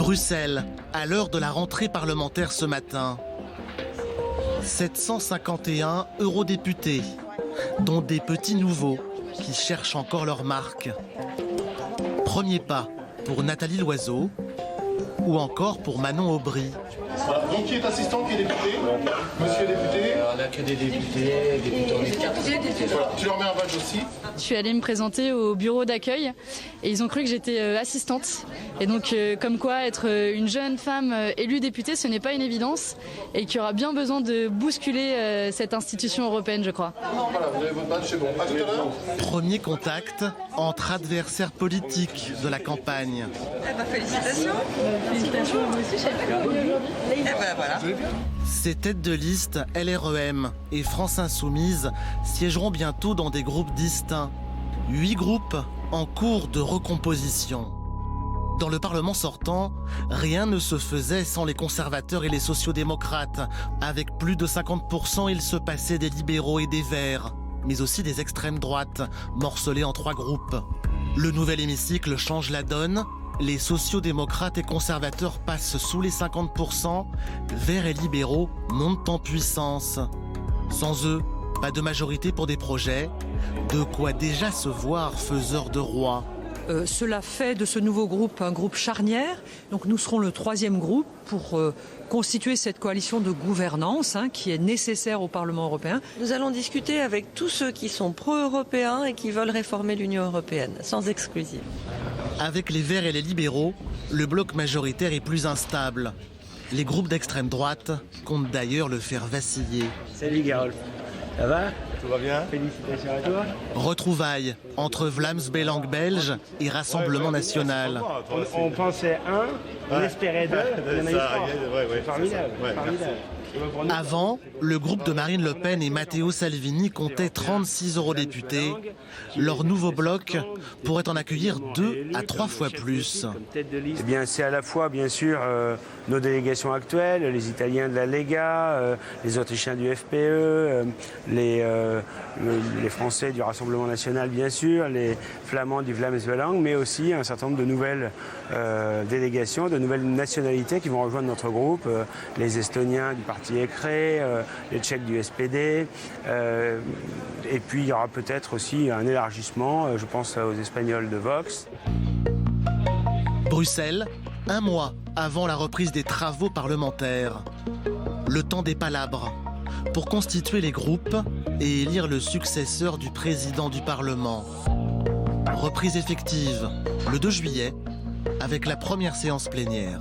Bruxelles, à l'heure de la rentrée parlementaire ce matin. 751 eurodéputés, dont des petits nouveaux qui cherchent encore leur marque. Premier pas pour Nathalie Loiseau ou encore pour Manon Aubry. Voilà. Donc qui est assistant, qui est député? Monsieur député. On n'a que des députés, on est 4. Voilà. Tu leur mets un badge aussi. Je suis allée me présenter au bureau d'accueil et ils ont cru que j'étais assistante. Et donc comme quoi être une jeune femme élue députée, ce n'est pas une évidence et qu'il y aura bien besoin de bousculer cette institution européenne, je crois. Voilà, vous avez votre badge, c'est bon. À tout à l'heure. Premier contact entre adversaires politiques de la campagne. Félicitations. Félicitations à vous aussi, chef. Eh ben voilà. Ces têtes de liste LREM et France Insoumise siégeront bientôt dans des groupes distincts. 8 groupes en cours de recomposition. Dans le Parlement sortant, rien ne se faisait sans les conservateurs et les sociodémocrates. Avec plus de 50%, il se passait des libéraux et des verts, mais aussi des extrêmes droites, morcelés en 3 groupes. Le nouvel hémicycle change la donne. Les sociodémocrates et conservateurs passent sous les 50%, verts et libéraux montent en puissance. Sans eux, pas de majorité pour des projets, de quoi déjà se voir faiseur de roi. Cela fait de ce nouveau groupe un groupe charnière. Donc nous serons le 3e groupe pour constituer cette coalition de gouvernance qui est nécessaire au Parlement européen. Nous allons discuter avec tous ceux qui sont pro-européens et qui veulent réformer l'Union européenne, sans exclusive. Avec les Verts et les libéraux, le bloc majoritaire est plus instable. Les groupes d'extrême droite comptent d'ailleurs le faire vaciller. Salut Garolf, ça va? Tout va bien? Félicitations à toi. Retrouvailles entre Vlaams Belang belge et Rassemblement national. On pensait un, on espérait 2, il y en a eu 3. C'est formidable. Avant, le groupe de Marine Le Pen et Matteo Salvini comptait 36 eurodéputés. Leur nouveau bloc pourrait en accueillir 2 à 3 fois plus. Eh bien, c'est à la fois, bien sûr, nos délégations actuelles, les Italiens de la Lega, les Autrichiens du FPE, les Français du Rassemblement national, bien sûr, les Flamands du Vlaams Belang, mais aussi un certain nombre de nouvelles délégations, de nouvelles nationalités qui vont rejoindre notre groupe, les Estoniens du Parti Écré, les Tchèques du SPD, et puis il y aura peut-être aussi un élargissement, je pense aux Espagnols de Vox. Bruxelles, 1 mois avant la reprise des travaux parlementaires. Le temps des palabres pour constituer les groupes et élire le successeur du président du Parlement. Reprise effective le 2 juillet avec la première séance plénière.